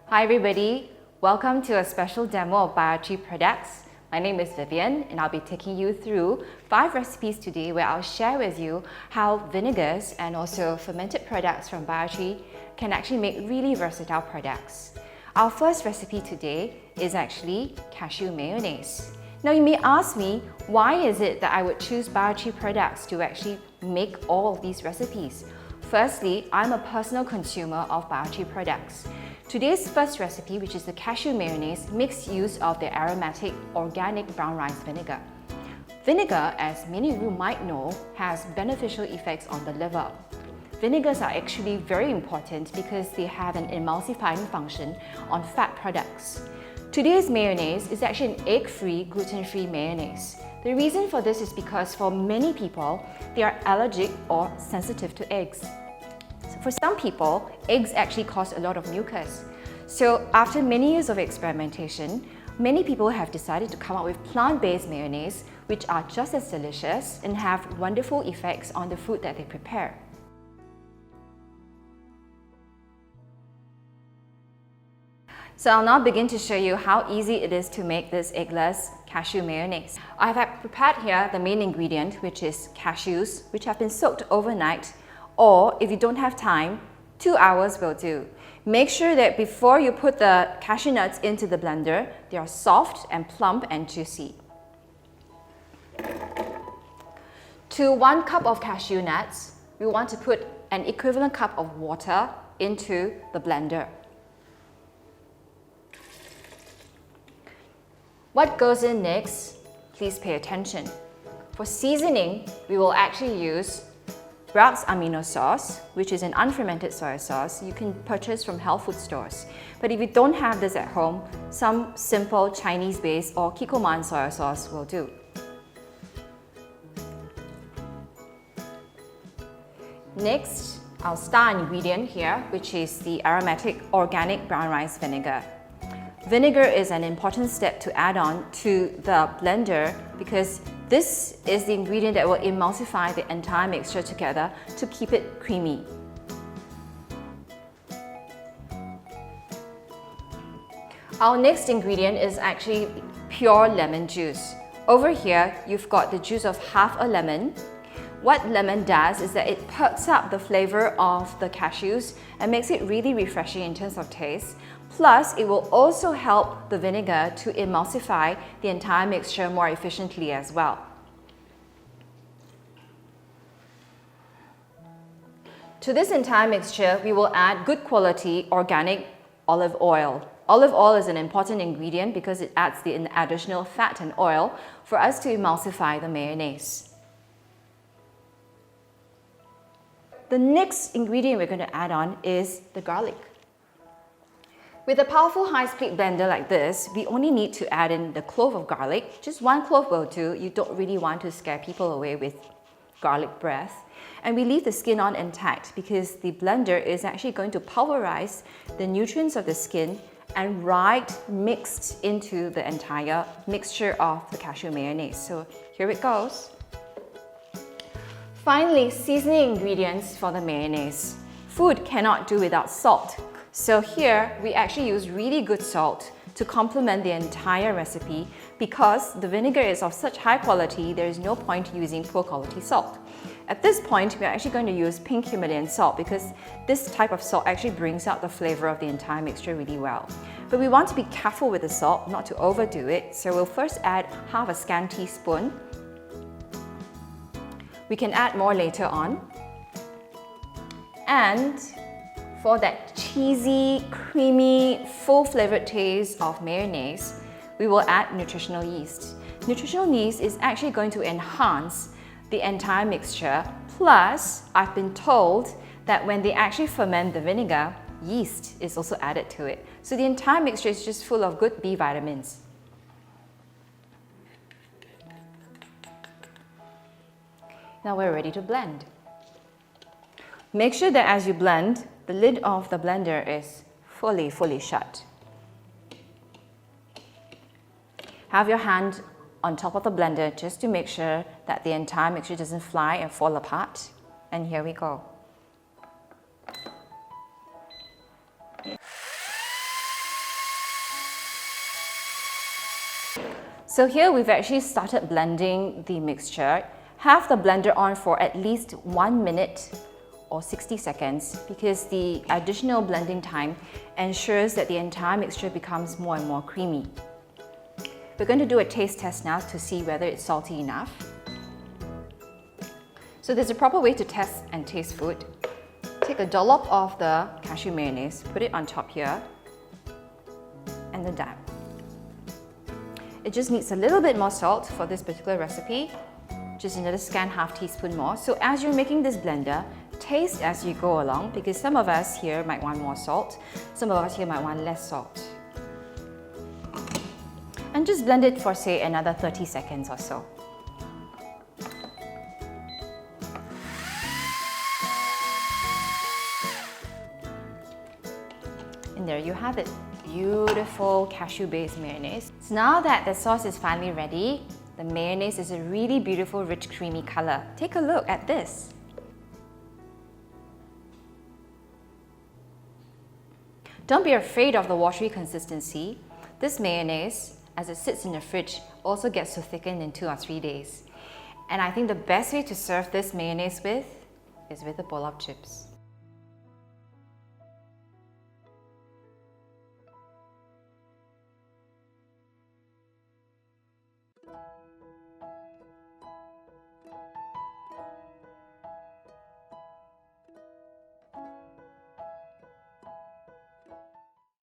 Hi everybody, welcome to a special demo of Biotree products. My name is Vivian and I'll be taking you through 5 recipes today where I'll share with you how vinegars and also fermented products from Biotree can actually make really versatile products. Our first recipe today is actually cashew mayonnaise. Now you may ask me, why is it that I would choose Biotree products to actually make all of these recipes? Firstly, I'm a personal consumer of Biotree products. Today's first recipe, which is the cashew mayonnaise, makes use of the aromatic organic brown rice vinegar. Vinegar, as many of you might know, has beneficial effects on the liver. Vinegars are actually very important because they have an emulsifying function on fat products. Today's mayonnaise is actually an egg-free, gluten-free mayonnaise. The reason for this is because for many people, they are allergic or sensitive to eggs. For some people, eggs actually cause a lot of mucus. So after many years of experimentation, many people have decided to come up with plant-based mayonnaise, which are just as delicious and have wonderful effects on the food that they prepare. So I'll now begin to show you how easy it is to make this eggless cashew mayonnaise. I have prepared here the main ingredient, which is cashews, which have been soaked overnight, or if you don't have time, 2 hours will do. Make sure that before you put the cashew nuts into the blender, they are soft and plump and juicy. To 1 cup of cashew nuts, we want to put an equivalent cup of water into the blender. What goes in next? Please pay attention. For seasoning, we will actually use Bragg's amino sauce, which is an unfermented soy sauce you can purchase from health food stores. But if you don't have this at home, some simple Chinese-based or Kikkoman soy sauce will do. Next, our star ingredient here, which is the aromatic organic brown rice vinegar. Vinegar is an important step to add on to the blender because this is the ingredient that will emulsify the entire mixture together to keep it creamy. Our next ingredient is actually pure lemon juice. Over here, you've got the juice of half a lemon. What lemon does is that it perks up the flavor of the cashews and makes it really refreshing in terms of taste. Plus, it will also help the vinegar to emulsify the entire mixture more efficiently as well. To this entire mixture, we will add good quality organic olive oil. Olive oil is an important ingredient because it adds the additional fat and oil for us to emulsify the mayonnaise. The next ingredient we're going to add on is the garlic. With a powerful high-speed blender like this, we only need to add in the clove of garlic. Just 1 clove will do. You don't really want to scare people away with garlic breath. And we leave the skin on intact because the blender is actually going to pulverize the nutrients of the skin and mixed into the entire mixture of the cashew mayonnaise. So here it goes. Finally, seasoning ingredients for the mayonnaise. Food cannot do without salt. So here, we actually use really good salt to complement the entire recipe because the vinegar is of such high quality, there is no point using poor quality salt. At this point, we're actually going to use pink Himalayan salt because this type of salt actually brings out the flavor of the entire mixture really well. But we want to be careful with the salt, not to overdo it, so we'll first add half a scant teaspoon. We can add more later on. And for that cheesy, creamy, full-flavored taste of mayonnaise, we will add nutritional yeast. Nutritional yeast is actually going to enhance the entire mixture. Plus, I've been told that when they actually ferment the vinegar, yeast is also added to it. So the entire mixture is just full of good B vitamins. Now we're ready to blend. Make sure that as you blend, the lid of the blender is fully shut. Have your hand on top of the blender just to make sure that the entire mixture doesn't fly and fall apart. And here we go. So here we've actually started blending the mixture. Have the blender on for at least 1 minute or 60 seconds because the additional blending time ensures that the entire mixture becomes more and more creamy. We're going to do a taste test now to see whether it's salty enough. So there's a proper way to test and taste food. Take a dollop of the cashew mayonnaise, put it on top here, and then dab. It just needs a little bit more salt for this particular recipe, just another scant half teaspoon more. So as you're making this blender, taste as you go along because some of us here might want more salt, some of us here might want less salt. And just blend it for say another 30 seconds or so. And there you have it, beautiful cashew-based mayonnaise. So now that the sauce is finally ready, the mayonnaise is a really beautiful, rich, creamy color. Take a look at this. Don't be afraid of the watery consistency. This mayonnaise, as it sits in the fridge, also gets to thicken in 2 or 3 days. And I think the best way to serve this mayonnaise with is with a bowl of chips.